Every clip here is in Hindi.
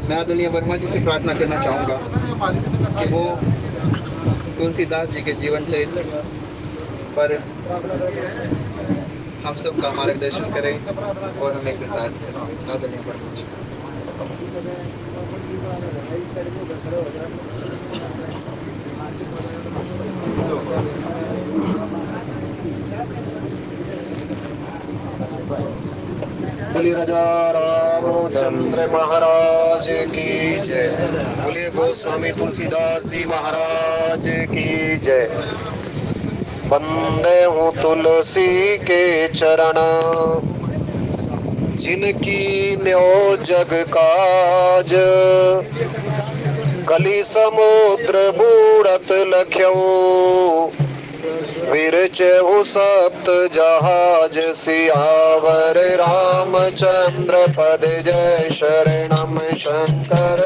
मैं आदरणीय वर्मा जी से प्रार्थना करना चाहूँगा कि वो तुलसीदास जी के जीवन चरित्र पर हम सब का मार्गदर्शन करें और हमें कृतार्थ करें। आदरणीय वर्मा जी। बोलिए राजा रामचंद्र महाराज की जय। बोलिए गोस्वामी तुलसीदास जी महाराज की जय। बंदे हूँ तुलसी के चरण, जिनकी न्यो जग काज। कली समुद्र बूढ़त लख्यो, विरचहु सप्त जहाज। सियावर रामचंद्र पद जय शरणम शंकर।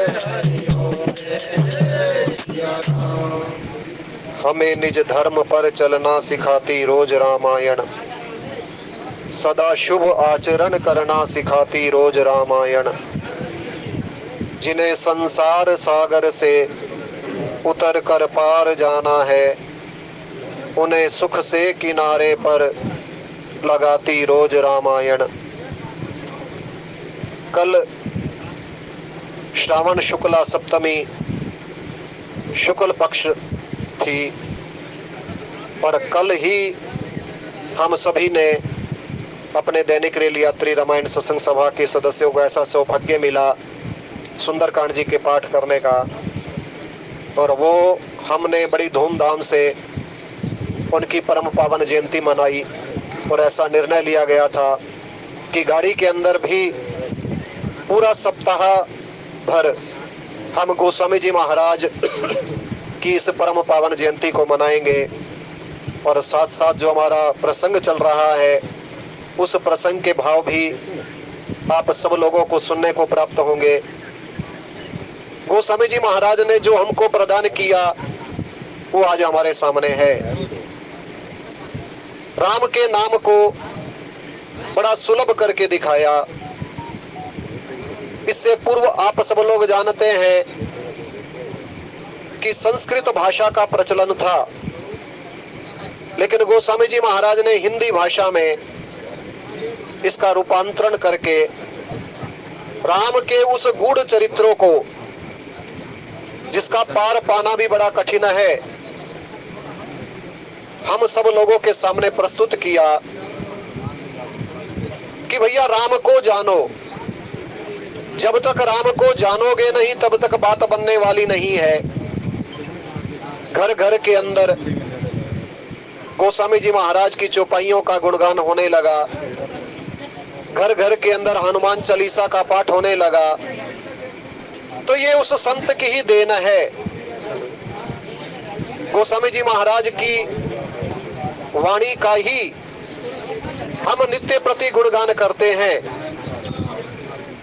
हमें निज धर्म पर चलना सिखाती रोज रामायण, सदा शुभ आचरण करना सिखाती रोज रामायण। जिन्हें संसार सागर से उतर कर पार जाना है, उन्हें सुख से किनारे पर लगाती रोज रामायण। कल श्रावण शुक्ला सप्तमी शुक्ल पक्ष थी, और कल ही हम सभी ने अपने दैनिक रेल यात्री रामायण सत्संग सभा के सदस्यों को ऐसा सौभाग्य मिला सुंदरकांड जी के पाठ करने का, और वो हमने बड़ी धूमधाम से उनकी परम पावन जयंती मनाई। और ऐसा निर्णय लिया गया था कि गाड़ी के अंदर भी पूरा सप्ताह भर हम गोस्वामी जी महाराज की इस परम पावन जयंती को मनाएंगे, और साथ साथ जो हमारा प्रसंग चल रहा है उस प्रसंग के भाव भी आप सब लोगों को सुनने को प्राप्त होंगे। गोस्वामी जी महाराज ने जो हमको प्रदान किया वो आज हमारे सामने है। राम के नाम को बड़ा सुलभ करके दिखाया। इससे पूर्व आप सब लोग जानते हैं कि संस्कृत भाषा का प्रचलन था, लेकिन गोस्वामी जी महाराज ने हिंदी भाषा में इसका रूपांतरण करके राम के उस गूढ़ चरित्रों को, जिसका पार पाना भी बड़ा कठिन है, हम सब लोगों के सामने प्रस्तुत किया कि भैया राम को जानो। जब तक राम को जानोगे नहीं तब तक बात बनने वाली नहीं है। घर घर के अंदर गोस्वामी जी महाराज की चौपाइयों का गुणगान होने लगा, घर घर के अंदर हनुमान चालीसा का पाठ होने लगा। तो ये उस संत की ही देन है। गोस्वामी जी महाराज की वाणी का ही हम नित्य प्रति गुणगान करते हैं।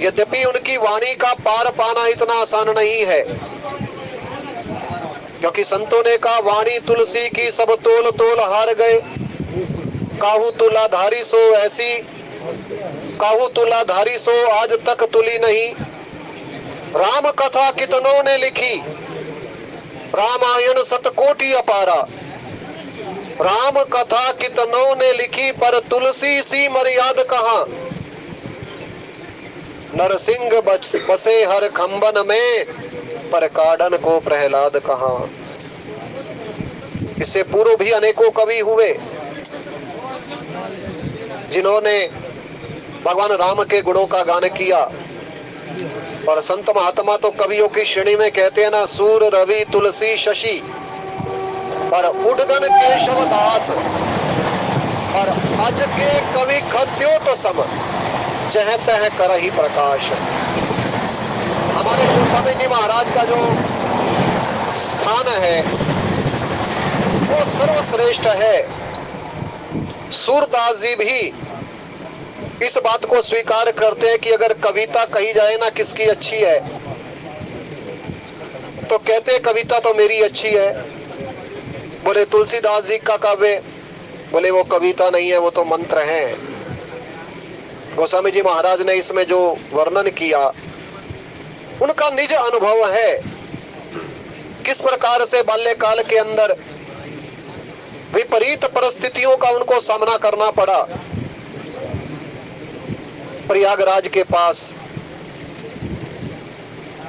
यद्यपि उनकी वाणी का पार पाना इतना आसान नहीं है, क्योंकि संतों ने कहा वाणी तुलसी की सब तोल तोल हार गए। काहू तुलाधारी सो ऐसी, काहू तुलाधारी सो आज तक तुली नहीं। राम कथा कितनों ने लिखी, रामायण सतकोटि अपारा। राम कथा कितनों ने लिखी, पर तुलसी सी मर्याद कहाँ। नरसिंह बसे हर खंबन में, पर काढ़न को प्रहलाद कहाँ। इससे पूर्व भी अनेकों कवि हुए जिन्होंने भगवान राम के गुणों का गान किया। और संत महात्मा तो कवियों की श्रेणी में कहते हैं ना, सूर रवि तुलसी शशि, और उडगन केशव दास, और अज के कवि खद्यो तो सम, जह तह करहि प्रकाश। हमारे गोस्वामी जी महाराज का जो स्थान है वो सर्वश्रेष्ठ है। सूरदास जी भी इस बात को स्वीकार करते हैं कि अगर कविता कही जाए ना किसकी अच्छी है, तो कहते हैं कविता तो मेरी अच्छी है। बोले तुलसीदास जी का काव्य, बोले वो कविता नहीं है, वो तो मंत्र है। गोस्वामी जी महाराज ने इसमें जो वर्णन किया उनका निज अनुभव है किस प्रकार से बाल्यकाल के अंदर विपरीत परिस्थितियों का उनको सामना करना पड़ा। प्रयागराज के पास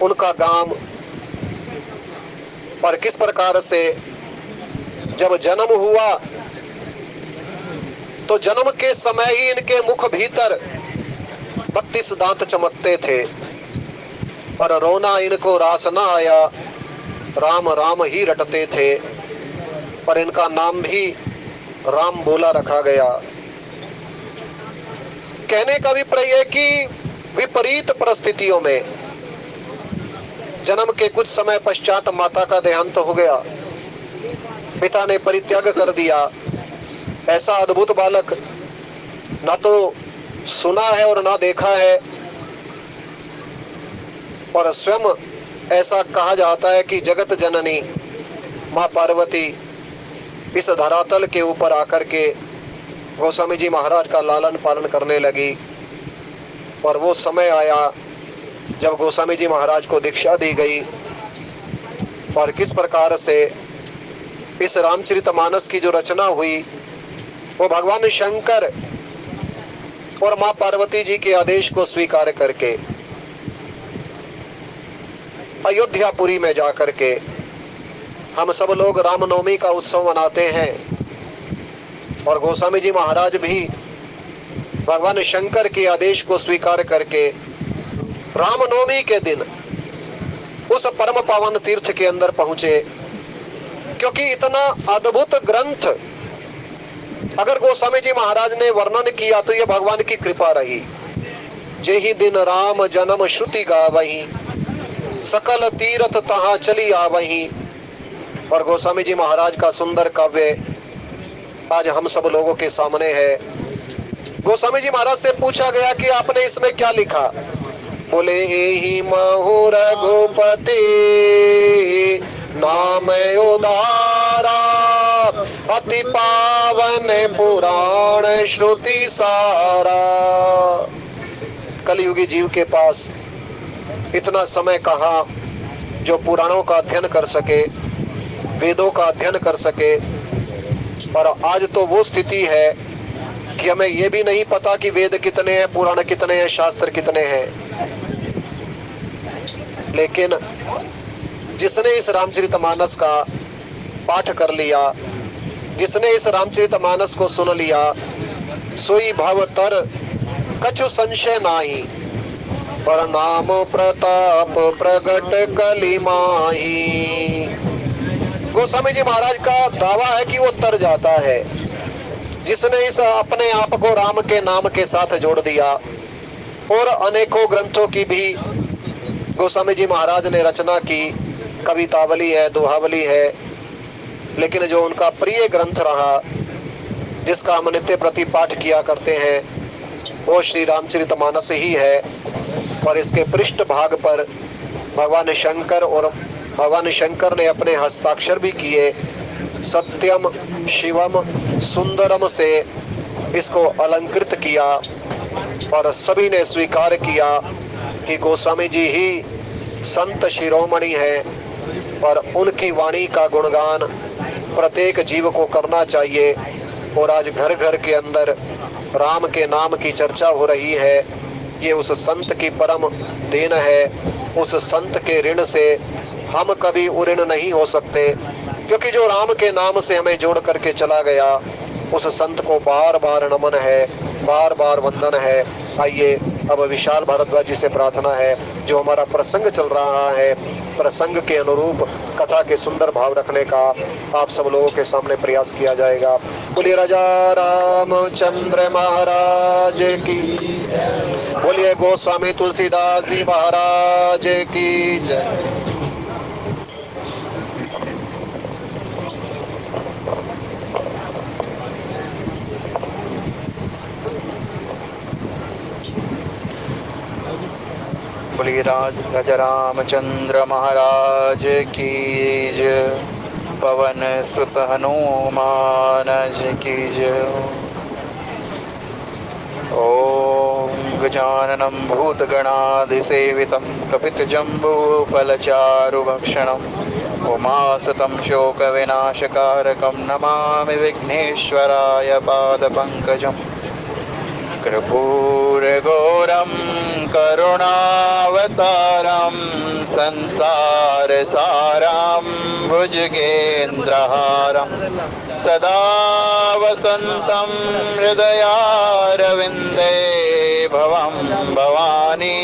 उनका गांव, और किस प्रकार से जब जन्म हुआ तो जन्म के समय ही इनके मुख भीतर 32 दांत चमकते थे, पर रोना इनको रास न आया, राम राम ही रटते थे, पर इनका नाम भी राम बोला रखा गया। कहने का अभिप्राय है कि विपरीत परिस्थितियों में जन्म के कुछ समय पश्चात माता का देहांत हो गया, पिता ने परित्याग कर दिया। ऐसा अद्भुत बालक ना तो सुना है और ना देखा है, और स्वयं ऐसा कहा जाता है कि जगत जननी मां पार्वती इस धरातल के ऊपर आकर के गोस्वामी जी महाराज का लालन पालन करने लगी। और वो समय आया जब गोस्वामी जी महाराज को दीक्षा दी गई, और किस प्रकार से इस रामचरितमानस की जो रचना हुई वो भगवान शंकर और मां पार्वती जी के आदेश को स्वीकार करके अयोध्यापुरी में जाकर के हम सब लोग रामनवमी का उत्सव मनाते हैं। और गोस्वामी जी महाराज भी भगवान शंकर के आदेश को स्वीकार करके रामनवमी के दिन उस परम पावन तीर्थ के अंदर पहुंचे, क्योंकि इतना अद्भुत ग्रंथ अगर गोस्वामी जी महाराज ने वर्णन किया तो यह भगवान की कृपा रही। जेहि दिन राम जन्म श्रुति गावही, सकल तीर्थ तहां चली आवही। और गोस्वामी जी महाराज का सुंदर काव्य आज हम सब लोगों के सामने है। गोस्वामी जी महाराज से पूछा गया कि आपने इसमें क्या लिखा। बोले एहि महु रघुपति नाम उदारा, अति पावन पुराण श्रुति सारा। कलयुगी जीव के पास इतना समय कहाँ जो पुराणों का अध्ययन कर सके, वेदों का अध्ययन कर सके। और आज तो वो स्थिति है कि हमें ये भी नहीं पता कि वेद कितने हैं, पुराण कितने हैं, शास्त्र कितने हैं। लेकिन जिसने इस रामचरितमानस का पाठ कर लिया, जिसने इस रामचरितमानस को सुन लिया, सोई भव तर कछु संशय नाही, पर नाम प्रताप प्रगट कली माही। गोस्वामी जी महाराज का दावा है कि वो तर जाता है जिसने इस अपने आप को राम के नाम के साथ जोड़ दिया। और अनेकों ग्रंथों की भी गोस्वामी जी महाराज ने रचना की, कवितावली है, दोहावली है, लेकिन जो उनका प्रिय ग्रंथ रहा, जिसका हम नित्य प्रति पाठ किया करते हैं, वो श्री रामचरितमानस ही है। और इसके पृष्ठ भाग पर भगवान शंकर ने अपने हस्ताक्षर भी किए। सत्यम शिवम सुंदरम से इसको अलंकृत किया, और सभी ने स्वीकार किया कि गोस्वामी जी ही संत शिरोमणि है, और उनकी वाणी का गुणगान प्रत्येक जीव को करना चाहिए। और आज घर घर के अंदर राम के नाम की चर्चा हो रही है। ये उस संत की परम देन है। उस संत के ऋण से हम कभी उऋण नहीं हो सकते, क्योंकि जो राम के नाम से हमें जोड़ करके चला गया, उस संत को बार बार नमन है, बार बार वंदन है। आइए अब विशाल भारद्वाज जी से प्रार्थना है, जो हमारा प्रसंग चल रहा है, प्रसंग के अनुरूप कथा के सुंदर भाव रखने का आप सब लोगों के सामने प्रयास किया जाएगा। बोलिए राजा रामचंद्र महाराज की, बोलिए गोस्वामी तुलसीदास जी महाराज की जय। बोलिए राजा रामचंद्र महाराज की जय। पवन सुत हनुमान जी की जय। ओम गजाननं भूतगणादिसेवितं कपितजम्बूफलचारुभक्षणम् उमासुतं शोकविनाशकारकं नमामि विघ्नेश्वराय पादपङ्कजम् कर्पूरगौरं करुणावतारं संसारसारं भुजगेन्द्रहारं सदा वसन्तं हृदयारविन्दे भवं भवानी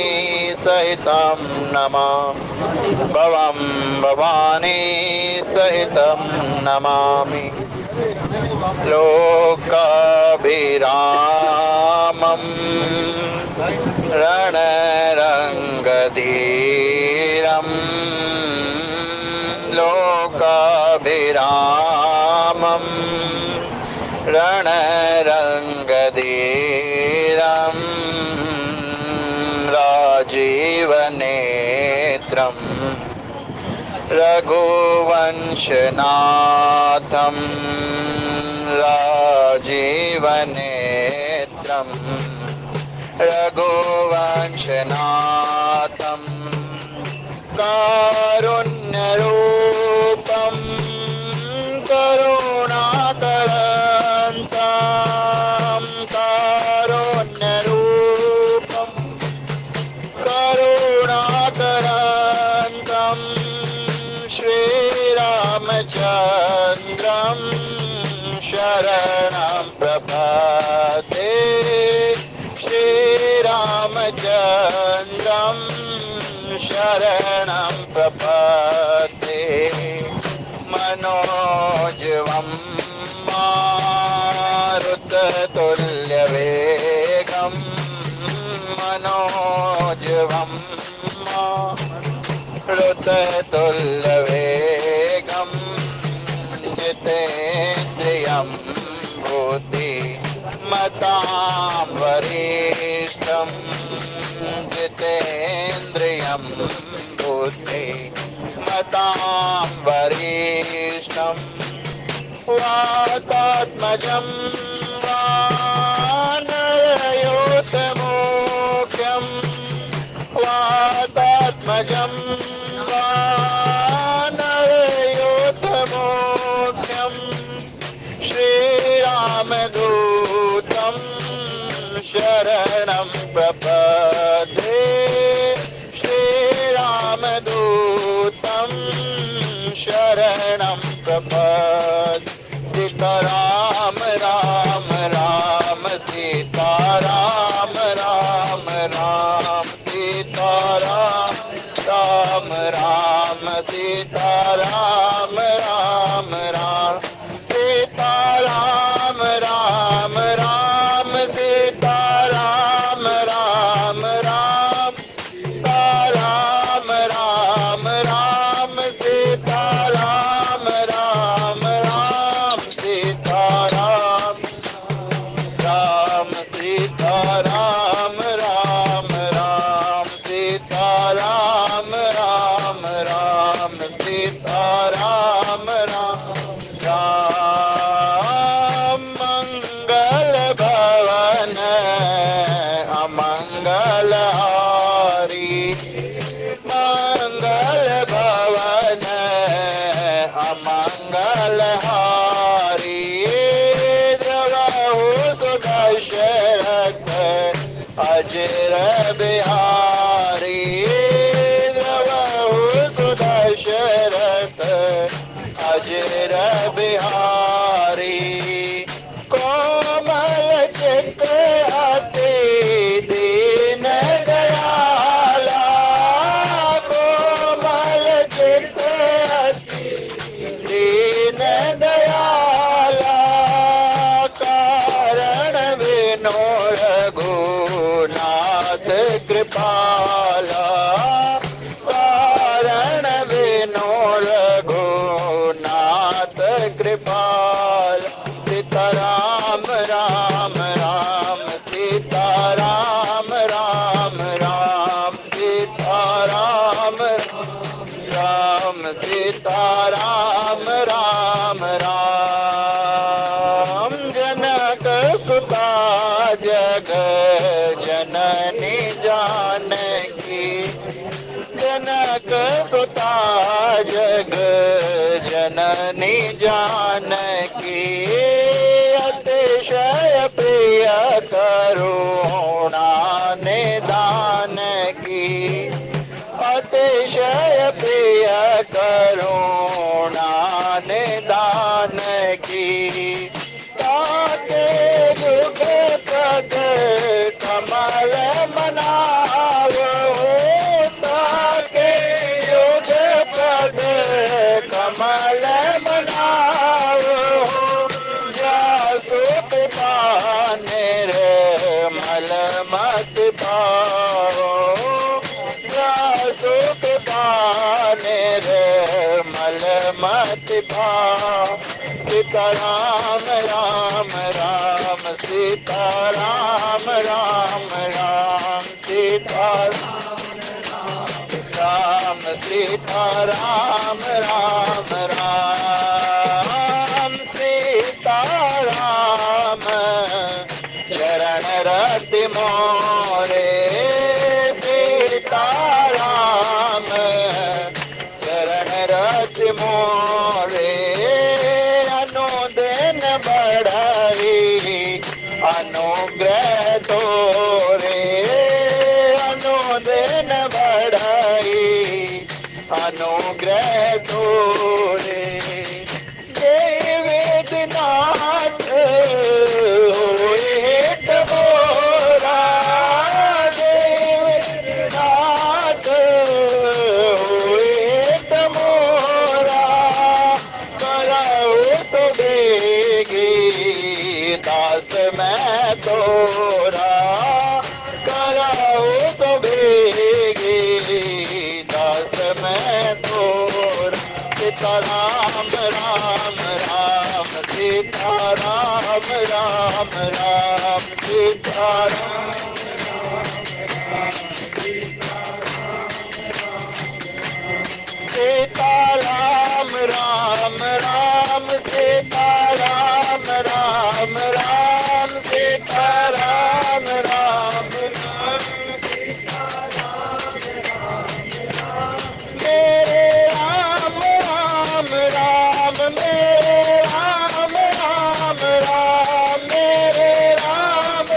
सहितं नमामि भवं भवानी सहितं नमामि लोकाभिरामं रणरङ्गधीरं लोकाभिरामं रणरङ्गधीरं राजीवनेत्रं रघुवंशनाथं राजीवनेत्रं रघुवंशनाथं कारुण्यरूपं करुणाकरन्तं कारुण्यरूपं करुणाकरन्तं श्रीरामचन्द्रं शरणं प्रपद्ये श्रीरामचन्द्रं शरणं प्रपद्ये मनोजवं मारुततुल्यवेगं मनोजवं मारुततुल्यवेगं जितेन्द्रियं बुद्धिमतां वरिष्ठं जितेन्द्रियं बुद्धिमतां वरिष्ठं वातात्मजं वानरयोतमोक्षं वातात्मजं वानरयोतमोक्षं श्रीरामदूतं शरणं प्रपद्ये श्रीरामदूतं शरणं प्रपद्ये सीताराम राम राम सीताराम राम राम सीताराम राम राम सीताराम राम राम सीताराम राम राम सीताराम राम राम सीताराम राम राम सीताराम राम राम सीताराम राम सीताराम राम राम सीताराम राम राम सीताराम राम राम मंगल भवन अमंगल हारी मंगल भवन अमंगल हारी द्रवहु सुदशरथ अजर बिहारी द्रवहु सुदशरथ अजर बिहारी कोमल चित्त अति दीन दयाला कोमल चित्त अति दीन दयाला कारण विनो रघुनाथ कृपाला कारण विनो रघुनाथ कृपा जनक सुता जग जननी जानकी अतिशय प्रिय करुणा निदान की अतिशय प्रिय करुणा निदान की ताके युग पद कमल मनावो ताके युग पद कमल मनावो जासु पिता निर्मल मत पाओ जासु पिता निर्मल मत पाओ सीता राम राम राम सीता राम राम राम सीता राम सीता राम राम राम सीता राम चरण रति मोरे सीता राम चरण रति मोरे अनुदिन बढ़ाई अनुग्रह तोरे अनुदिन बढ़ाई अनुग्रह तोरे जय वेदनाथ होए टबोरा जय वेदनाथ होए टबोरा कराओ तो बेगी दास मैं तोरा कराओ तो बेगी दास मैं तोरा सीता राम राम राम सीता राम राम राम सीता राम सीता राम राम राम सीता राम राम राम सीता राम राम मेरे राम राम राम मेरे राम राम राम मेरे राम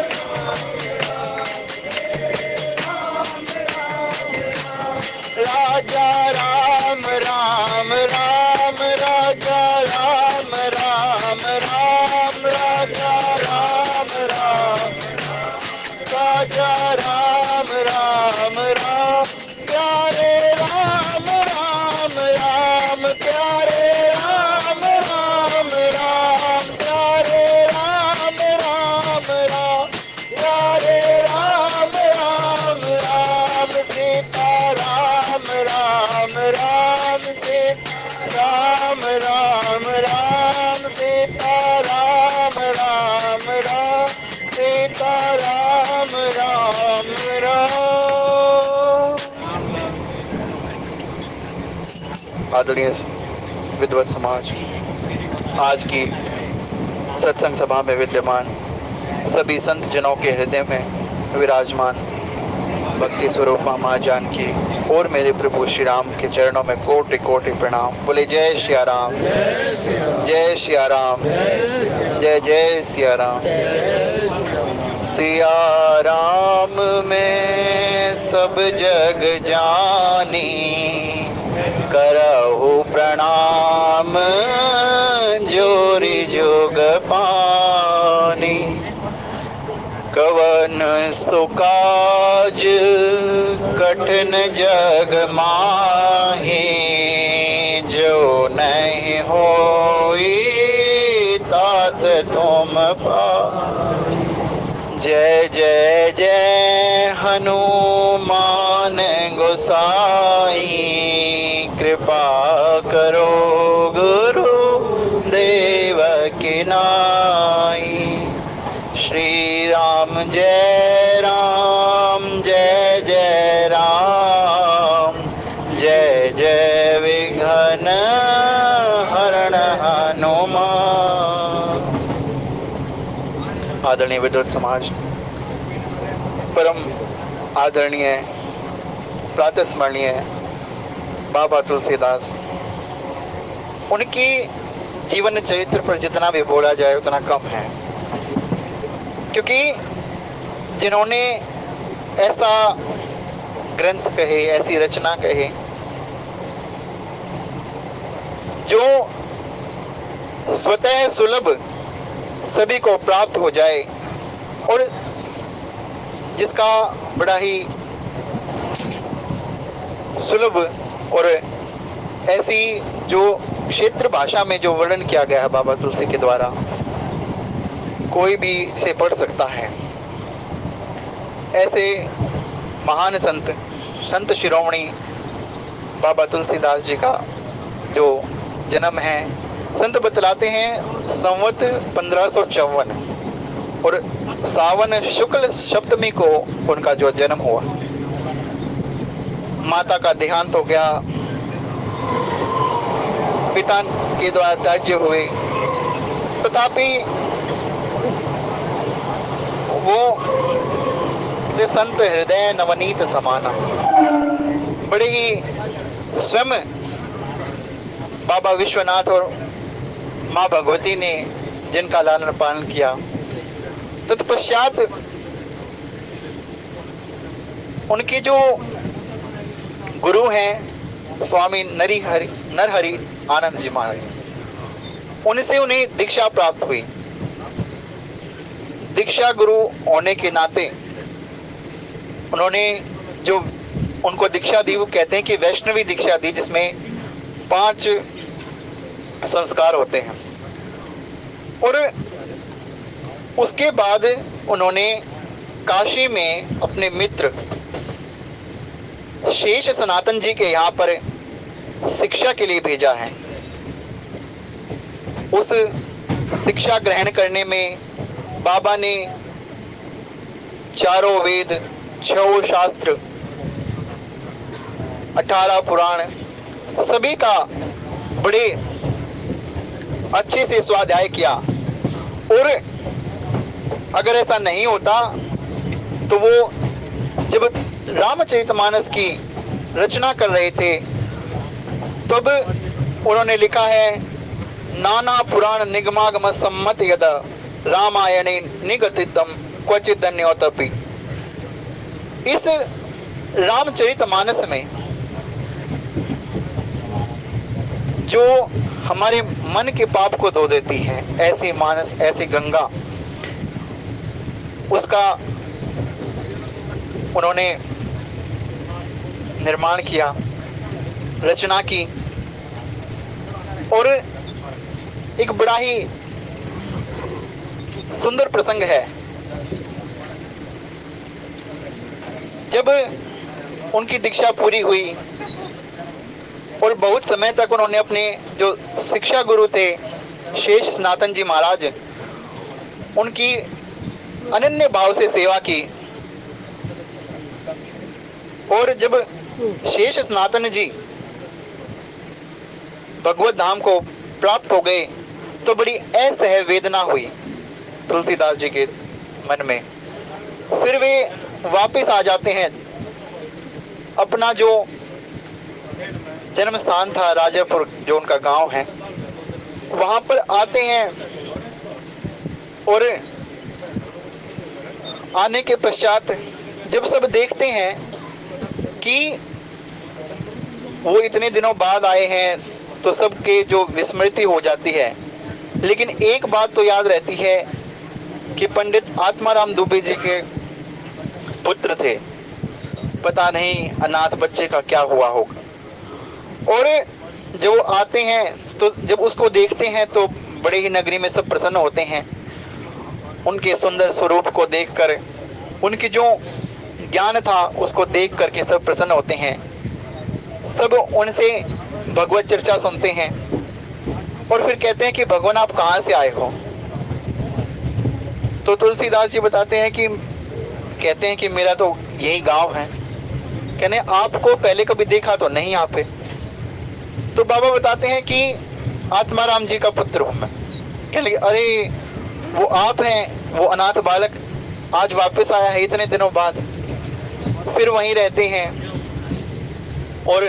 राजा राम राम राम राजा राम राम राम राजा राम राम राजा राम राम राम प्यारे राम राम राम प्यारे राम राम राम प्यारे राम राम राम प्यारे राम राम राम सीता राम राम राम सीता राम राम राम सीता राम राम राम सीता राम राम राम। आदरणीय विद्वत समाज, आज की सत्संग सभा में विद्यमान सभी संत जनों के हृदय में विराजमान भक्ति स्वरूपा माँ जानकी और मेरे प्रभु श्री राम के चरणों में कोटि कोटि प्रणाम। बोले जय सिया राम, जय सिया राम, जय जय सिया राम। सिया राम में सब जग जानी, करहु प्रणाम जोरी जोग पानी। कवन सुकाज कठिन जग माही, जो नहीं होई तात तुम पा। जय जय जय हनुमान गोसाई, कृपा करो गुरु देव की नाई। श्री राम जय राम, जय जय राम, जय जय विघ्न हरण हनुमान। आदरणीय विद्वत समाज, परम आदरणीय प्रातः स्मरणीय बाबा तुलसीदास। उनकी जीवन चरित्र पर जितना भी बोला जाए उतना कम है, क्योंकि जिन्होंने ऐसा ग्रंथ कहे, ऐसी रचना कहे जो स्वतः सुलभ सभी को प्राप्त हो जाए और जिसका बड़ा ही सुलभ और ऐसी जो क्षेत्र भाषा में जो वर्णन किया गया है बाबा तुलसी के द्वारा, कोई भी इसे पढ़ सकता है। ऐसे महान संत शिरोमणि बाबा तुलसीदास जी का जो जन्म है, संत बतलाते हैं संवत 1554 और सावन शुक्ल सप्तमी को उनका जो जन्म हुआ। माता का देहांत हो गया, पिता के द्वारा त्याज्य हुए, तथापि वो संत हृदय नवनीत समाना, बड़े ही स्वयं बाबा विश्वनाथ और माँ भगवती ने जिनका लालन पालन किया, तत्पश्चात उनके जो गुरु हैं स्वामी नरहरि आनंद जी महाराज, उनसे उन्हें दीक्षा प्राप्त हुई। दीक्षा गुरु होने के नाते उन्होंने जो उनको दीक्षा दी, वो कहते हैं कि वैष्णवी दीक्षा दी, जिसमें 5 संस्कार होते हैं। और उसके बाद उन्होंने काशी में अपने मित्र शेष सनातन जी के यहाँ पर शिक्षा के लिए भेजा है। उस शिक्षा ग्रहण करने में बाबा ने 4 वेद, 6 शास्त्र, 18 पुराण सभी का बड़े अच्छे से स्वाध्याय किया। और अगर ऐसा नहीं होता तो वो जब रामचरितमानस की रचना कर रहे थे तब उन्होंने लिखा है, नाना पुराण निगमागम सम्मत यद रामायणे निगतितम क्वचित अन्योतपि। इस रामचरितमानस में जो हमारे मन के पाप को धो देती है, ऐसी मानस, ऐसी गंगा, उसका उन्होंने निर्माण किया, रचना की। और एक बड़ा ही सुंदर प्रसंग है, जब उनकी दीक्षा पूरी हुई और बहुत समय तक उन्होंने अपने जो शिक्षा गुरु थे शेष सनातन जी महाराज, उनकी अनन्य भाव से सेवा की। और जब शेष सनातन जी भगवत धाम को प्राप्त हो गए तो बड़ी असह्य वेदना हुई तुलसीदास जी के मन में। फिर वे वापस आ जाते हैं, अपना जो जन्म स्थान था राजापुर, जो उनका गांव है, वहां पर आते हैं। और आने के पश्चात जब सब देखते हैं कि वो इतने दिनों बाद आए हैं तो सबके जो विस्मृति हो जाती है, लेकिन एक बात तो याद रहती है कि पंडित आत्माराम दुबे जी के पुत्र थे, पता नहीं अनाथ बच्चे का क्या हुआ होगा। और जब वो आते हैं तो जब उसको देखते हैं तो बड़े ही नगरी में सब प्रसन्न होते हैं। उनके सुंदर स्वरूप को देखकर, उनकी जो ज्ञान था उसको देख करके सब प्रसन्न होते हैं। सब उनसे भगवत चर्चा सुनते हैं और फिर कहते हैं कि भगवान आप कहाँ से आए हो। तो तुलसीदास जी बताते हैं कि कहते हैं कि मेरा तो यही गांव है। कहने आपको पहले कभी देखा तो नहीं यहाँ पे। तो बाबा बताते हैं कि आत्माराम जी का पुत्र हूं मैं। कहने अरे वो आप हैं, वो अनाथ बालक आज वापस आया है इतने दिनों बाद। फिर वहीं रहते हैं। और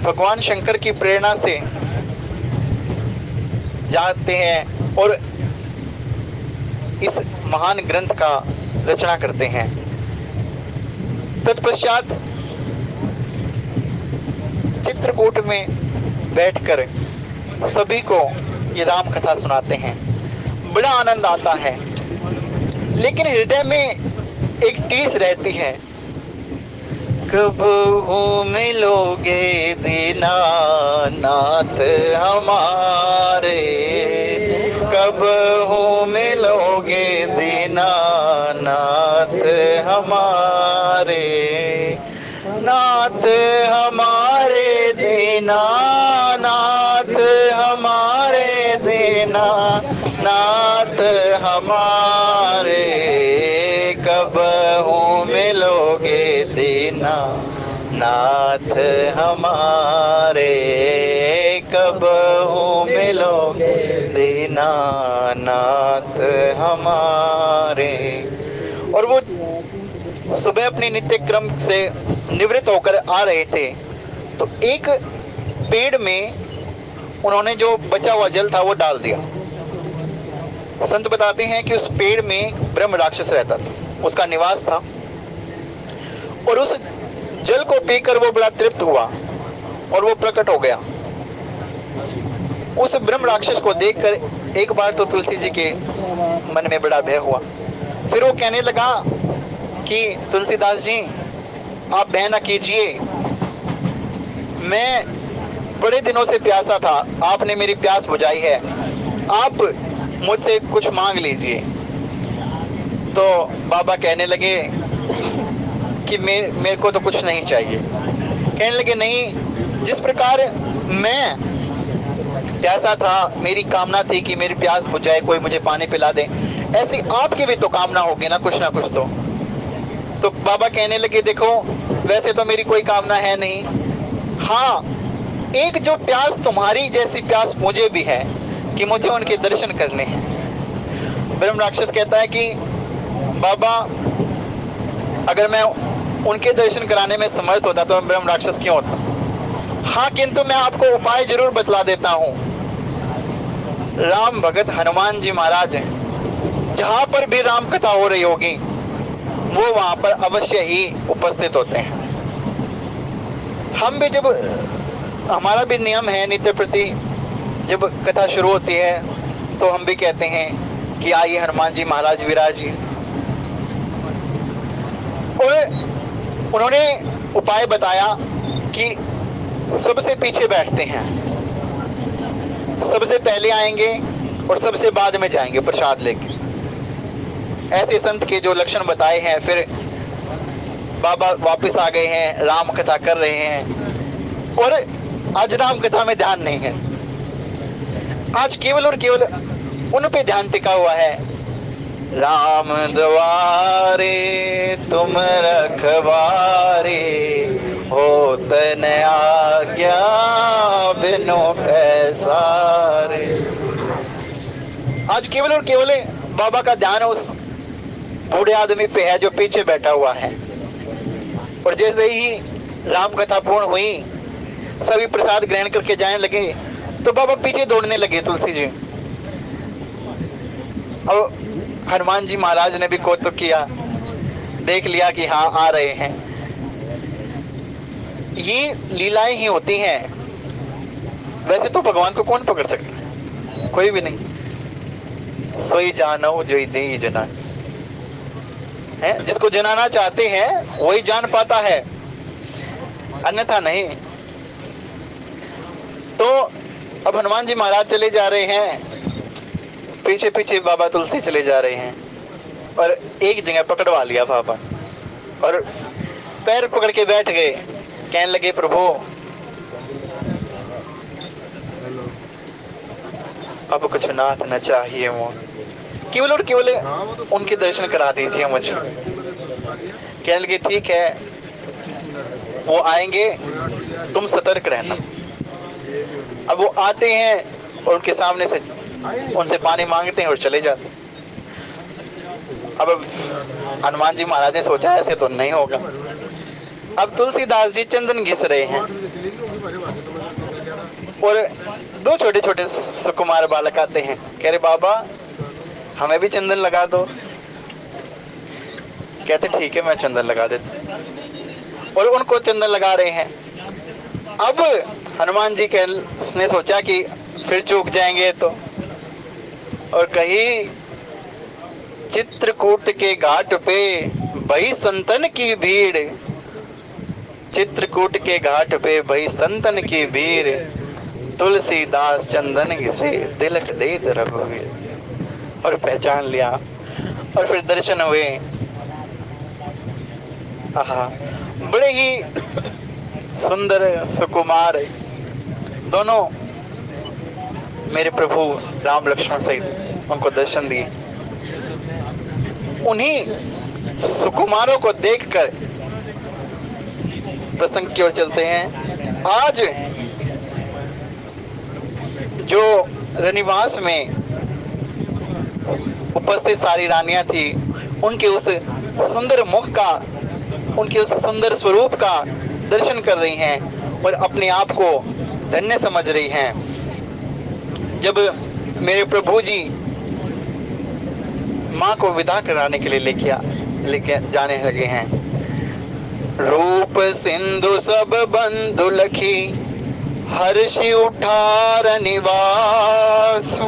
भगवान शंकर की प्रेरणा से जाते हैं और इस महान ग्रंथ का रचना करते हैं। तत्पश्चात चित्रकूट में बैठकर सभी को ये राम कथा सुनाते हैं। बड़ा आनंद आता है, लेकिन हृदय में एक टीस रहती है, कब हो मिलोगे दीनानाथ हमारे, कब हो मिलोगे दीनानाथ हमारे, नाथ हमारे दीनानाथ हमारे दीनानाथ हमारे, कब हो मिलोगे दीनानाथ हमारे, कब हो मिलोगे दीनानाथ हमारे। और वो सुबह अपनी नित्य क्रम से निवृत्त होकर आ रहे थे, तो एक पेड़ में उन्होंने जो बचा हुआ जल था वो डाल दिया। संत बताते हैं कि उस पेड़ में ब्रह्म राक्षस रहता था, उसका निवास था, और उस जल को पीकर वो बड़ा तृप्त हुआ और वो प्रकट हो गया। उस ब्रह्म राक्षस को देखकर एक बार तो तुलसी जी के मन में बड़ा भय हुआ। फिर वो कहने लगा कि तुलसीदास जी आप भय न कीजिए, मैं बड़े दिनों से प्यासा था, आपने मेरी प्यास बुझाई है, आप मुझसे कुछ मांग लीजिए। तो बाबा कहने लगे कि मेरे को तो कुछ नहीं चाहिए। कहने लगे नहीं, जिस प्रकार मैं प्यासा था, मेरी कामना थी कि मेरी प्यास बुझाए, कोई मुझे पानी पिला दे, ऐसी आपकी भी तो कामना होगी ना कुछ तो बाबा कहने लगे देखो वैसे तो मेरी कोई कामना है नहीं, हाँ एक जो प्यास तुम्हारी जैसी प्यास मुझे भी है कि मुझे उनके दर्शन करने हैं। ब्रह्म राक्षस कहता है कि बाबा अगर मैं उनके दर्शन कराने में समर्थ होता तो मैं ब्रह्म राक्षस क्यों होता। हाँ किंतु मैं आपको उपाय जरूर बतला देता हूं। राम भगत हनुमान जी महाराज हैं, जहां पर भी राम कथा हो रही होगी वो वहां पर अवश्य ही उपस्थित होते हैं। हम भी जब, हमारा भी नियम है नित्य प्रति, जब कथा शुरू होती है तो हम भी कहते हैं कि आइए हनुमान जी महाराज विराजिए। और उन्होंने उपाय बताया कि सबसे पीछे बैठते हैं, सबसे पहले आएंगे और सबसे बाद में जाएंगे प्रसाद लेके। ऐसे संत के जो लक्षण बताए हैं। फिर बाबा वापस आ गए हैं, राम कथा कर रहे हैं, और आज राम कथा में ध्यान नहीं है, आज केवल और केवल उन पे ध्यान टिका हुआ है। राम द्वारे तुम रखवारे, होत न आज्ञा बिनु पैसारे। आज केवल और केवल बाबा का ध्यान उस बूढ़े आदमी पे है जो पीछे बैठा हुआ है। और जैसे ही राम कथा पूर्ण हुई, सभी प्रसाद ग्रहण करके जाने लगे, तो बाबा पीछे दौड़ने लगे तुलसी जी। और हनुमान जी महाराज ने भी कौतुक किया, देख लिया कि हाँ आ रहे हैं। ये लीलाएं ही होती हैं। वैसे तो भगवान को कौन पकड़ सकता है, कोई भी नहीं। सोई जानो जो दे जना है, जिसको जनाना चाहते हैं वही जान पाता है, अन्यथा नहीं। तो अब हनुमान जी महाराज चले जा रहे हैं, पीछे पीछे बाबा तुलसी चले जा रहे हैं, और एक जगह पकड़वा लिया बाबा और पैर पकड़ के बैठ गए। कहने लगे प्रभु अब कुछ नाथ न चाहिए, वो केवल और केवल उनके दर्शन करा दीजिए मुझे। कहने लगे ठीक है, वो आएंगे, तुम सतर्क रहना। अब वो आते हैं और उनके सामने से उनसे पानी मांगते हैं और चले जाते हैं। अब हनुमान जी महाराज ने सोचा ऐसे तो नहीं होगा, अब तुलसीदास जी चंदन घिस रहे हैं और दो छोटे छोटे सुकुमार बालक आते हैं, कह रहे बाबा हमें भी चंदन लगा दो। कहते ठीक है मैं चंदन लगा देता, और उनको चंदन लगा रहे हैं। अब हनुमान जी ने सोचा कि फिर चूक जाएंगे तो, और कही चित्रकूट के घाट पे भई संतन की भीड़, चित्रकूट के घाट पे भई संतन की भीड़, तुलसीदास चंदन घिसे तिलक देत रघुवीर। और पहचान लिया और फिर दर्शन हुए। आहा, बड़े ही सुंदर सुकुमार दोनों मेरे प्रभु राम लक्ष्मण सहित उनको दर्शन दिए। उन्हीं सुकुमारों को देखकर प्रसंग की ओर चलते हैं। आज जो रनिवास में उपस्थित सारी रानियां थी, उनके उस सुंदर मुख का, उनके उस सुंदर स्वरूप का दर्शन कर रही हैं और अपने आप को धन्य समझ रही हैं। जब मेरे प्रभु जी माँ को विदा कराने के लिए लेके जाने लगे हैं, रूप सिंधु सब बंधु लखी हर्षि उठार निवासु,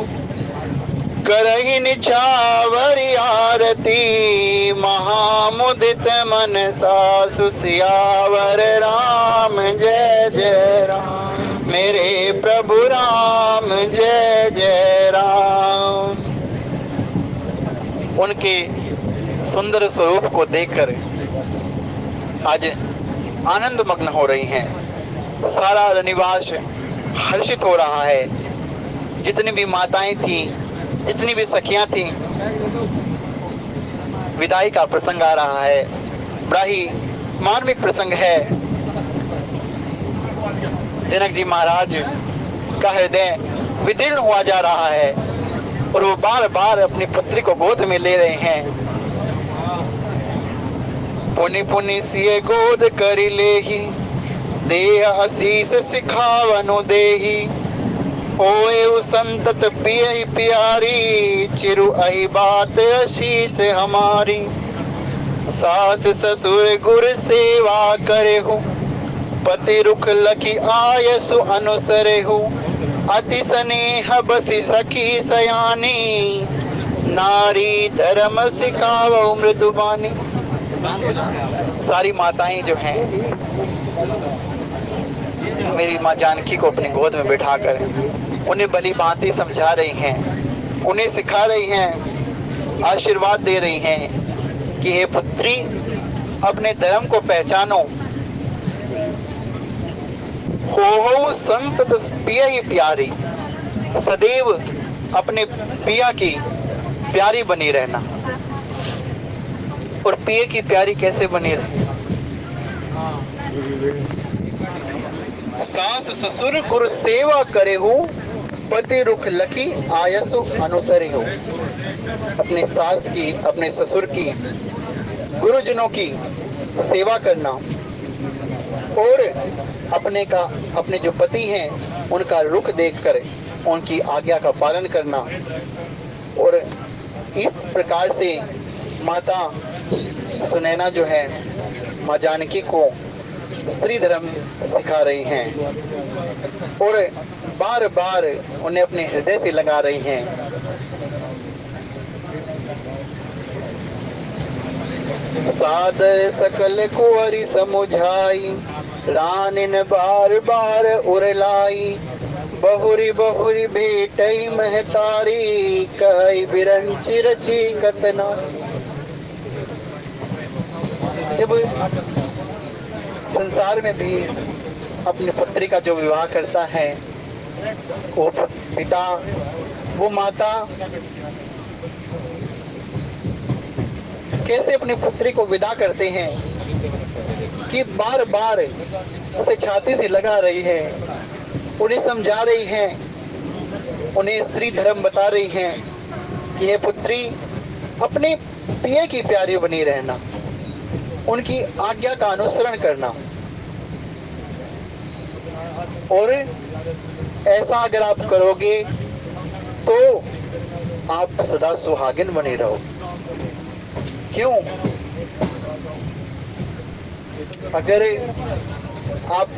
करहि निछावरि आरती महामुदित मन सासु, सियावर राम जय जय राम, मेरे प्रभु राम जय जय राम। उनके सुंदर स्वरूप को देखकर आज आनंद मग्न हो रही हैं। सारा रनिवास हर्षित हो रहा है। जितनी भी माताएं थी, जितनी भी सखियां थी, विदाई का प्रसंग आ रहा है। बड़ा ही मार्मिक प्रसंग है। जनक जी महाराज का हृदय विदीर्ण हुआ जा रहा है और वो बार बार अपनी पुत्री को गोद में ले रहे हैं। पुनि पुनि सिए गोद करि लेहि, देह आशीष सिखावनु देहि, होए संतत पियहि प्यारी, चिरु अहि बात आशीष हमारी। सास ससुर गुर सेवा करेहु, पति रुख लखी आयसु अनुसरेहु, अति स्नेह बसी सखी सयानी, नारी धर्म सिखावो मृदुबानी। सारी माताएं जो हैं मेरी माँ जानकी को अपनी गोद में बिठाकर उन्हें भली भांति समझा रही हैं, उन्हें सिखा रही हैं, आशीर्वाद दे रही हैं कि हे पुत्री अपने धर्म को पहचानो। हो संत पिया ही प्यारी, सदैव अपने पिया की प्यारी बनी रहना। और पिए की प्यारी कैसे बनी रहे? सास ससुर गुरु सेवा करे हो, पति रुख लखी आयसु अनुसरे हो। अपने सास की, अपने ससुर की, गुरुजनों की सेवा करना और अपने जो पति हैं उनका रुख देखकर उनकी आज्ञा का पालन करना। और इस प्रकार से माता सुनैना जो है माँ जानकी को स्त्री धर्म सिखा रही हैं और बार बार उन्हें अपने हृदय से लगा रही हैं। सादर सकल कुंवरी समुझाई, रानिन बार बार उरलाई, बहुरी बहुरी भेटई महतारी, कई बिरंची रची कतना। जब संसार में भी अपनी पुत्री का जो विवाह करता है, वो पिता, वो माता कैसे अपनी पुत्री को विदा करते हैं कि बार बार उसे छाती से लगा रही है, उन्हें समझा रही है, उन्हें स्त्री धर्म बता रही है कि ये पुत्री अपने पिए की प्यारी बनी रहना। उनकी आज्ञा का अनुसरण करना। और ऐसा अगर आप करोगे तो आप सदा सुहागिन बने रहोगे। क्यों? अगर आप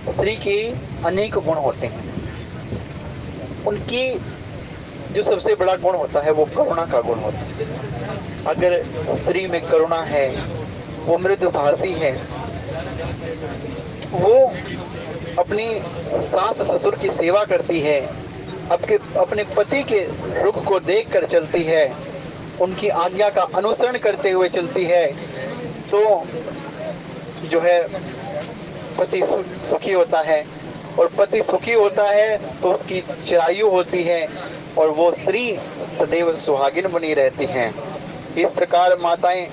स्त्री के अनेक गुण होते हैं, उनकी जो सबसे बड़ा गुण होता है वो करुणा का गुण होता है। अगर स्त्री में करुणा है, वो मृदुभाषी है, वो अपनी सास ससुर की सेवा करती है, अपने पति के रुख को देखकर चलती है, उनकी आज्ञा का अनुसरण करते हुए चलती है, तो जो है पति सुखी होता है। और पति सुखी होता है तो उसकी चिरायु होती है और वो स्त्री सदैव सुहागिन बनी रहती हैं। इस प्रकार माताएं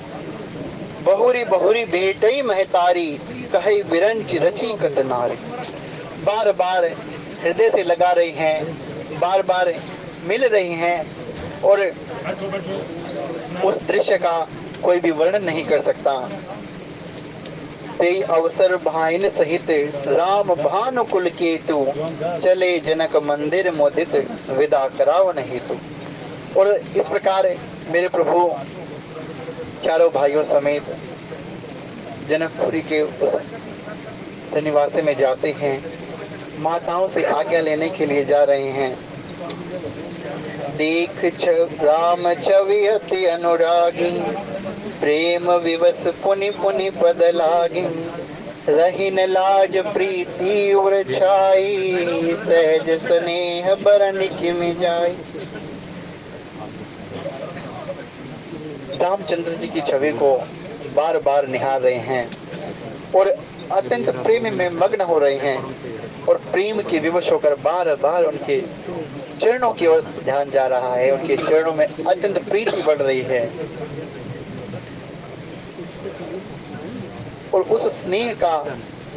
बहुरी बहुरी भेटई महतारी, कहे विरंच रची कतनारी। बार बार हृदय से लगा रही हैं, बार बार मिल रही हैं और उस दृश्य का कोई भी वर्णन नहीं कर सकता। ते अवसर भाइन सहित राम भानुकुल केतु, चले जनक मंदिर मोदित विदा करावन हेतु। और इस प्रकार मेरे प्रभु चारों भाइयों समेत जनकपुरी के उस निवास में जाते हैं, माताओं से आज्ञा लेने के लिए जा रहे हैं। देख राम छवि अति अनुरागी, प्रेम विवश पुनि पुनि पद लागी। रही न लाज प्रीति उर छाई, सहज स्नेह बरन किमि जाई। रामचंद्र जी की छवि को बार बार निहार रहे हैं और अत्यंत प्रेम में मग्न हो रहे हैं और प्रेम के विवश होकर बार बार उनके चरणों की ओर ध्यान जा रहा है। उनके चरणों में अत्यंत प्रीति बढ़ रही है और उस स्नेह का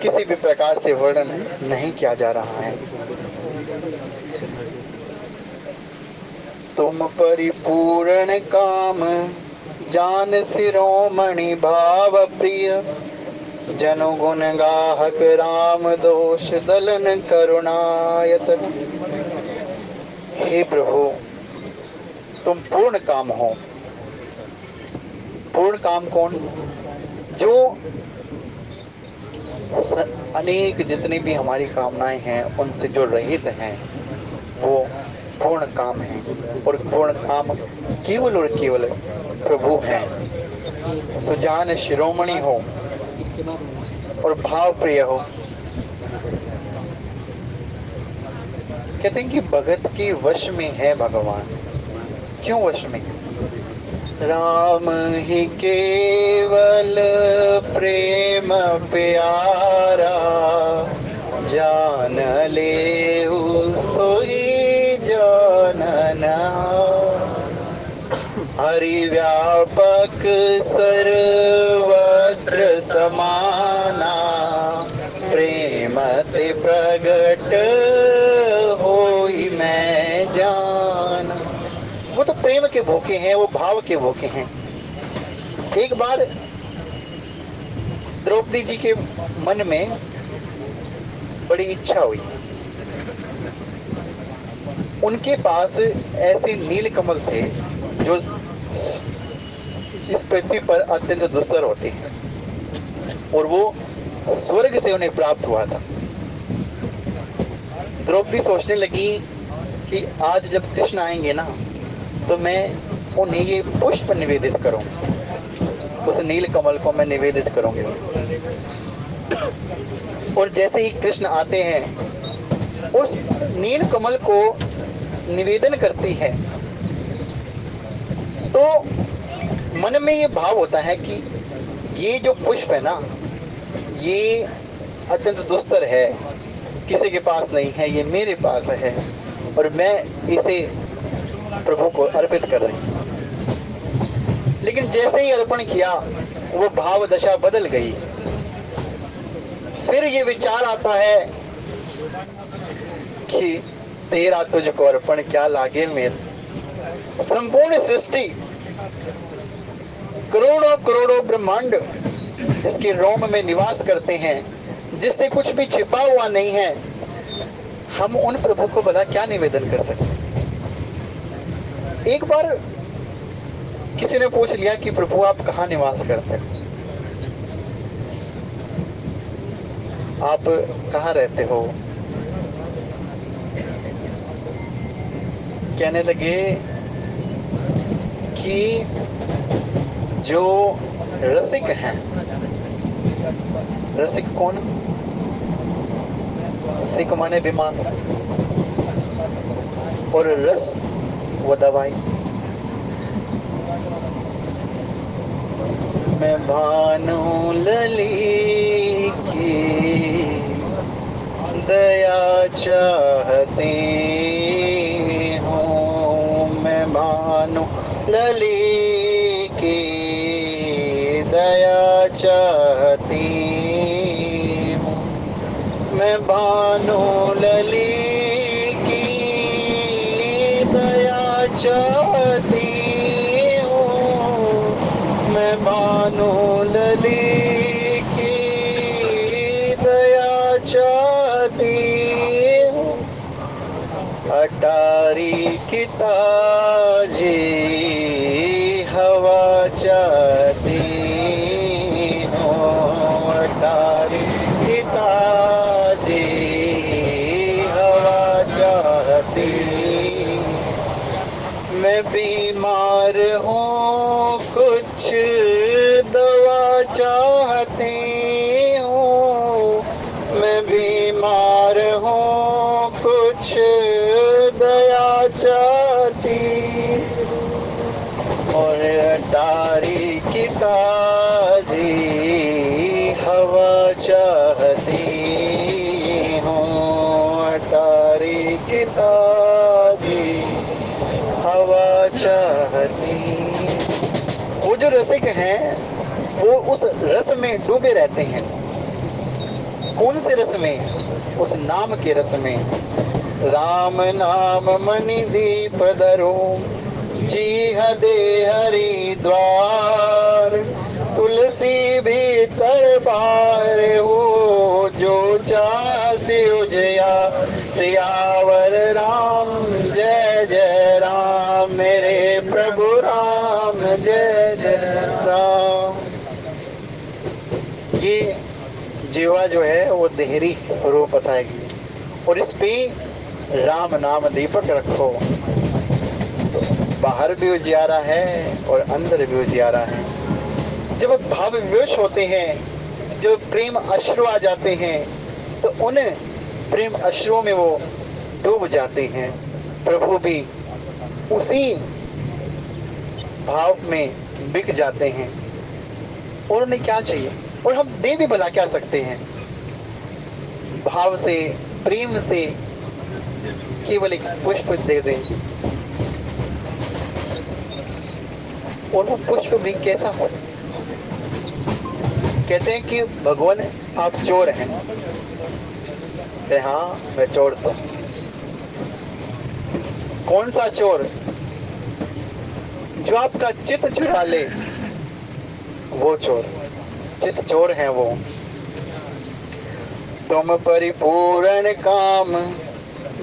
किसी भी प्रकार से वर्णन नहीं किया जा रहा है। तुम परिपूर्ण काम जान शिरोमणि भाव प्रिय, जनु गुण गाहक राम दोष दलन करुणायत। हे प्रभु, तुम पूर्ण काम हो। पूर्ण काम कौन? जो अनेक जितनी भी हमारी कामनाएं हैं उनसे जो रहित हैं वो पूर्ण काम है। और पूर्ण काम केवल और केवल प्रभु हैं। सुजान शिरोमणि हो और भाव प्रिय हो। कहते हैं कि भगत के वश में है भगवान। क्यों वश में? राम ही केवल प्रेम प्यारा, जान ले सोई जानना। हरि व्यापक सर्वत्र समाना, प्रेम ते प्रगट होई मैं जान। वो तो प्रेम के भूखे हैं, वो भाव के भूखे हैं। एक बार द्रौपदी जी के मन में बड़ी इच्छा हुई। उनके पास ऐसे नील कमल थे जो इस पृथ्वी पर अत्यंत दुस्तर होते हैं और वो स्वर्ग से उन्हें प्राप्त हुआ था। द्रौपदी सोचने लगी कि आज जब कृष्ण आएंगे ना तो मैं उन्हें ये पुष्प निवेदित करूं, उस नील कमल को मैं निवेदित करूंगी। और जैसे ही कृष्ण आते हैं उस नील कमल को निवेदन करती है तो मन में ये भाव होता है कि ये जो पुष्प है ना ये अत्यंत दुस्तर है, किसी के पास नहीं है, ये मेरे पास है और मैं इसे प्रभु को अर्पित कर रही हूं। लेकिन जैसे ही अर्पण किया वो भाव दशा बदल गई। फिर ये विचार आता है कि तेरा तुझको अर्पण क्या लागे मेरे। संपूर्ण सृष्टि करोड़ों करोड़ों ब्रह्मांड जिसके रोम में निवास करते हैं, जिससे कुछ भी छिपा हुआ नहीं है, हम उन प्रभु को भला क्या निवेदन कर सकते हैं? एक बार किसी ने पूछ लिया कि प्रभु आप कहाँ निवास करते हैं, आप कहाँ रहते हो? कहने लगे कि जो रसिक हैं, रसिक कौन? सिक माने बीमार, और रस वो दवाई। मैं भानु लली की दया चाहती हूँ, मैं भानु लली की दया चाहती हूँ, मैं भानु लली की दया चाहती हूँ, मैं भानु लली की दया चाहती हूँ। अटारी की ताजी हवा चाहती हूँ, अटारी की ताजी हवा चाहती। मैं बीमार हूँ, कुछ दवा चाहती हूँ, मैं बीमार हूँ, कुछ दया चाहती, और अटारी की ताजी हवा चाहती हूँ, अटारी की ताजी हवा चाहती। वो जो रसिक हैं वो उस रस में डूबे रहते हैं। कौन से रस में? उस नाम के रस में। राम नाम मणि दीप धरो, जीह दे हरिद्वार, तुलसी भीतर बार हो, जो चाह सिया सियावर राम, जय जय राम मेरे प्रभु राम, जय जय राम। ये जीवा जो है वो देहरी स्वरूप बताएगी, और इस पे राम नाम दीपक रखो तो बाहर भी उजियारा है और अंदर भी उजियारा है। जब भाव विवश होते हैं, जब प्रेम अश्रु आ जाते हैं, तो उन प्रेम अश्रुओं में वो डूब जाते हैं। प्रभु भी उसी भाव में बिक जाते हैं। और उन्हें क्या चाहिए? और हम दे भी भला क्या सकते हैं? भाव से, प्रेम से केवल एक पुष्प दे दें, और वो पुष्प भी कैसा हो? कहते हैं कि भगवान आप चोर हैं। कहते हाँ मैं चोर तो। कौन सा चोर? जो आपका चित्त चुरा ले, वो चोर। चित्त चोर है वो। तुम परिपूर्ण काम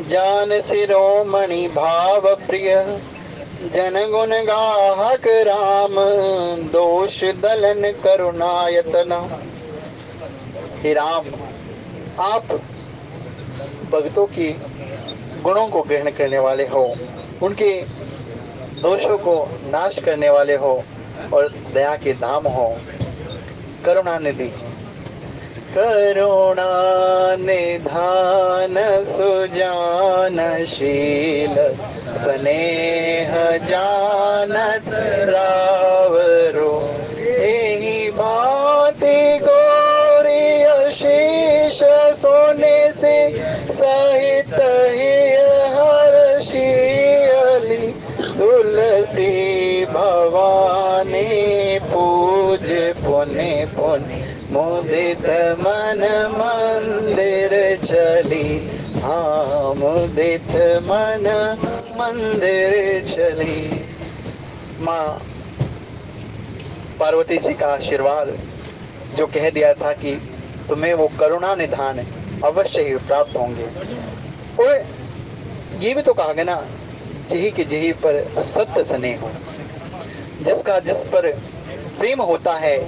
जान शिरोमणि भाव प्रिय, जन गुण गाहक राम, दोष दलन करुणायतना। हे राम, आप भक्तों की गुणों को ग्रहण करने वाले हो, उनके दोषों को नाश करने वाले हो, और दया के धाम हो, करुणा निधि। करुणा निधान सुजानशील, स्नेह जानत रावरो, एहि भांति गौरी आशीष सोने से सहित ही हर्षियली, तुलसी भवानी पूज पुनि पुनि, मुदित मन मंदिर चली, हाँ मुदित मन मंदिर चली। माँ पार्वती जी का आशीर्वाद जो कह दिया था कि तुम्हें वो करुणा निधान अवश्य ही प्राप्त होंगे। और ये भी तो कहा गया ना, जेहि के जेहि पर सत्य स्नेह हो, जिसका जिस पर प्रेम होता है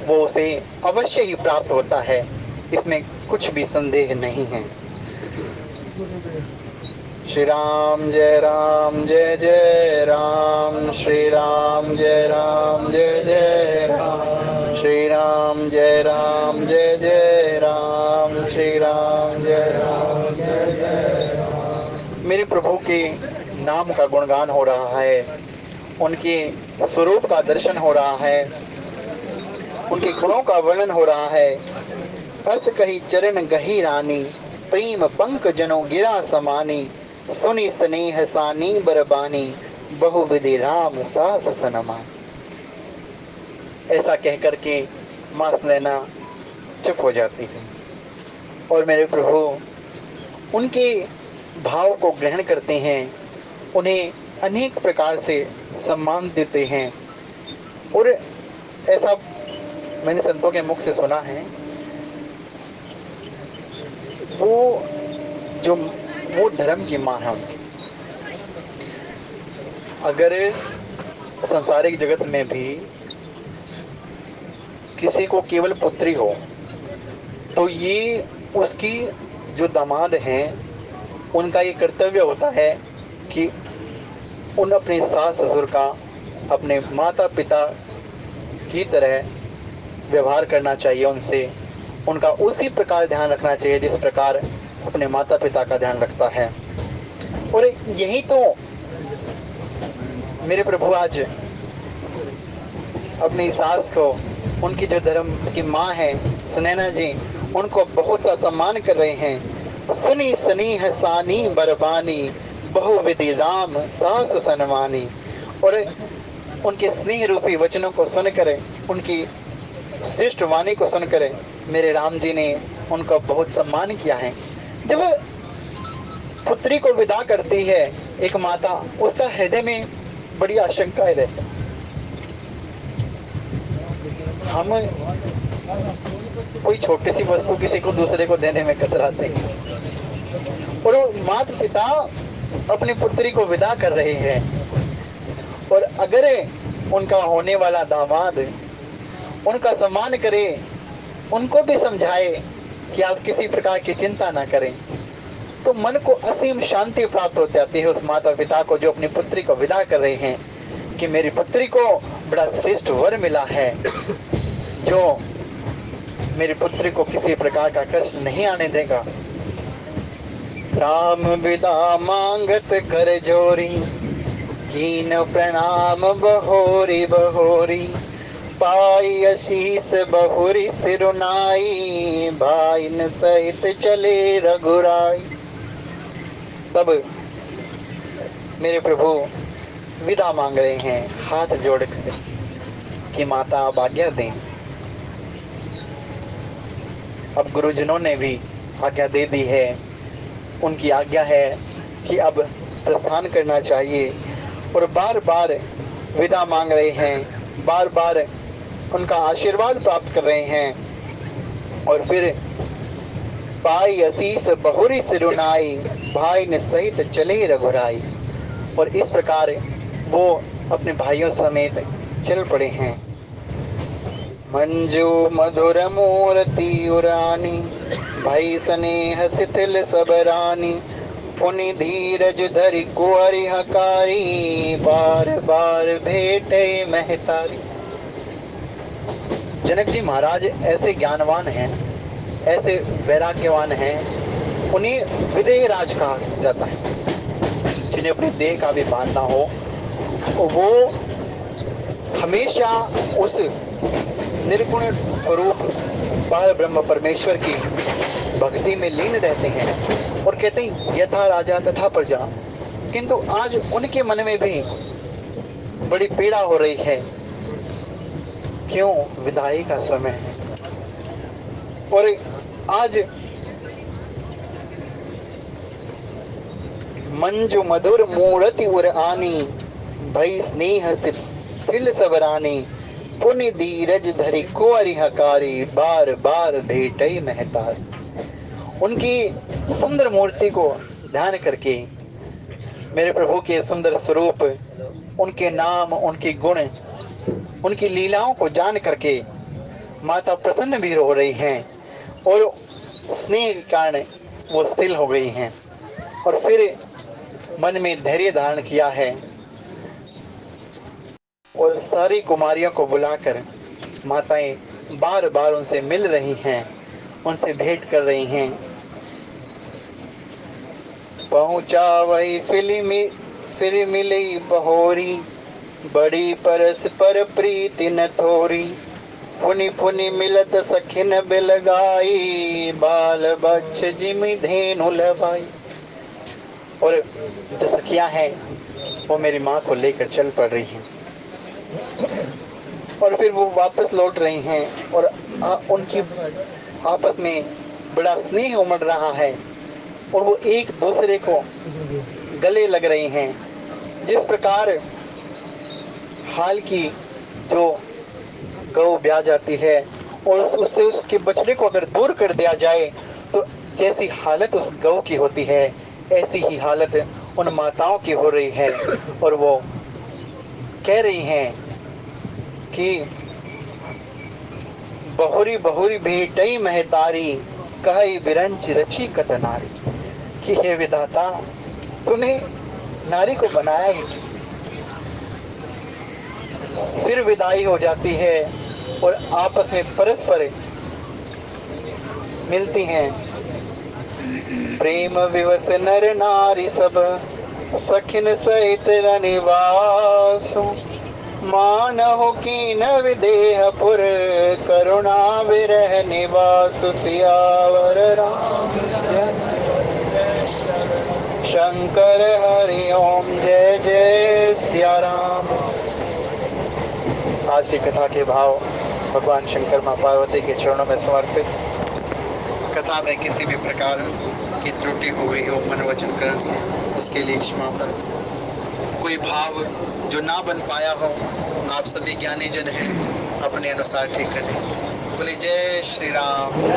वो उसे अवश्य ही प्राप्त होता है, इसमें कुछ भी संदेह नहीं है। श्री राम जय राम, श्री राम जय जय राम, श्री राम जय राम, श्री राम जय राम। मेरे प्रभु के नाम का गुणगान हो रहा है, उनके स्वरूप का दर्शन हो रहा है, उनके गुणों का वर्णन हो रहा है। अस कही चरण गही रानी, प्रेम पंक जनो गिरा समानी, सुनी स्नेह सानी बरबानी, बहुविधि राम सास सनमा। ऐसा कह करके मां सुनैना चुप हो जाती है और मेरे प्रभु उनके भाव को ग्रहण करते हैं, उन्हें अनेक प्रकार से सम्मान देते हैं। और ऐसा मैंने संतों के मुख से सुना है, वो धर्म की मां है। अगर सांसारिक जगत में भी किसी को केवल पुत्री हो तो ये उसकी जो दामाद हैं उनका ये कर्तव्य होता है कि उन अपने सास ससुर का अपने माता पिता की तरह व्यवहार करना चाहिए, उनसे उनका उसी प्रकार ध्यान रखना चाहिए जिस प्रकार अपने माता पिता का ध्यान रखता है। और यही तो मेरे प्रभु आज अपनी सास को, उनकी जो धर्म की माँ है सुनैना जी, उनको बहुत सा सम्मान कर रहे हैं। सुनी स्नेह सानी बरबानी, बहुविधि राम सासु सनमानी। और उनके स्नेह रूपी वचनों को सुनकर, उनकी श्रेष्ठ वाणी को सुनकर मेरे राम जी ने उनका बहुत सम्मान किया है। जब पुत्री को विदा करती है एक माता, उसका हृदय में बड़ी आशंकाएं रहती हैं। हम कोई छोटी सी वस्तु किसी को दूसरे को देने में कतराते हैं, और वो माता पिता अपनी पुत्री को विदा कर रहे हैं, और अगर उनका होने वाला दामाद उनका सम्मान करे, उनको भी समझाए कि आप किसी प्रकार की चिंता ना करें, तो मन को असीम शांति प्राप्त हो जाती है उस माता पिता को जो अपनी पुत्री को विदा कर रहे हैं कि मेरी पुत्री को बड़ा श्रेष्ठ वर मिला है जो मेरी पुत्री को किसी प्रकार का कष्ट नहीं आने देगा। राम विदा मांगत कर जोरी, कीन प्रणाम बहोरी बहोरी, पाई आशीष बहुरी सिरुनाई, भाई न सहित चले रघुराई। तब मेरे प्रभु विदा मांग रहे हैं हाथ जोड़कर कि माता आप आज्ञा दें। अब गुरुजनों ने भी आज्ञा दे दी है, उनकी आज्ञा है कि अब प्रस्थान करना चाहिए, और बार बार विदा मांग रहे हैं, बार बार उनका आशीर्वाद प्राप्त कर रहे हैं। और फिर पाई आशीष बहुरी सिरुनाई, भाई ने सहित चले रघुराई। और इस प्रकार वो अपने भाइयों समेत चल पड़े हैं। मंजू मधुर मूर्ति उरानी, भाई स्नेह शिथिल सबरानी, पुनि धीरज धरि कुंवरि हकारी, बार बार भेटे महतारी। जनक जी महाराज ऐसे ज्ञानवान हैं, ऐसे वैराग्यवान हैं, उन्हें विदेह राज कहा जाता है। जिन्हें अपने देह का भी बांधना हो, वो हमेशा उस निर्गुण स्वरूप पार ब्रह्म परमेश्वर की भक्ति में लीन रहते हैं और कहते हैं यथा राजा तथा प्रजा। किंतु आज उनके मन में भी बड़ी पीड़ा हो रही है। क्यों? विदाई का समय है। और आज मंजू मधुर मूर्ति उर आनी, भई स्नेह शिथिल सबरानी, पुनि धीरज धरि कुंवरि हकारी, बार बार भेटई महतार। उनकी सुंदर मूर्ति को ध्यान करके, मेरे प्रभु के सुंदर स्वरूप, उनके नाम, उनके गुण, उनकी लीलाओं को जान करके माता प्रसन्न भी हो रही हैं और स्नेह के कारण वो स्थिर हो गई हैं। और फिर मन में धैर्य धारण किया है और सारी कुमारियों को बुलाकर माताएं बार बार उनसे मिल रही हैं, उनसे भेंट कर रही हैं। पहुंचा वही फिर मिली बहोरी, बड़ी परस्पर प्रीति न थोरी। पुनि पुनि मिलत सखिन बिलगाई, बाल बच्छ जिमि धेनु लबाई। और जो सखियां हैं वो मेरी माँ को लेकर चल पड़ रही हैं और फिर वो वापस लौट रही हैं और उनकी आपस में बड़ा स्नेह उमड़ रहा है और वो एक दूसरे को गले लग रही हैं। जिस प्रकार हाल की जो गौ ब्याह जाती है और उससे उसके बछड़े को अगर दूर कर दिया जाए तो जैसी हालत उस गौ की होती है, ऐसी ही हालत उन माताओं की हो रही है। और वो कह रही हैं कि बहुरी बहुरी भेटई महतारी, कही बिरंच रची कतनारी। कि हे विधाता, तूने नारी को बनाया ही। फिर विदाई हो जाती है और आपस में परस्पर मिलती हैं। प्रेम विवश नर नारी सब, सखिन सहित रनिवास। मानहु कीन विदेहपुर, करुणा विरह निवास। सियावर राम शंकर हरि ओम, जय जय सिया राम। आज की कथा के भाव भगवान शंकर मां पार्वती के चरणों में समर्पित। कथा में किसी भी प्रकार की त्रुटि हो गई हो मन वचन कर्म से, उसके लिए क्षमा कर। कोई भाव जो ना बन पाया हो, आप सभी ज्ञानी जन हैं, अपने अनुसार ठीक कर लें। बोले जय श्री राम।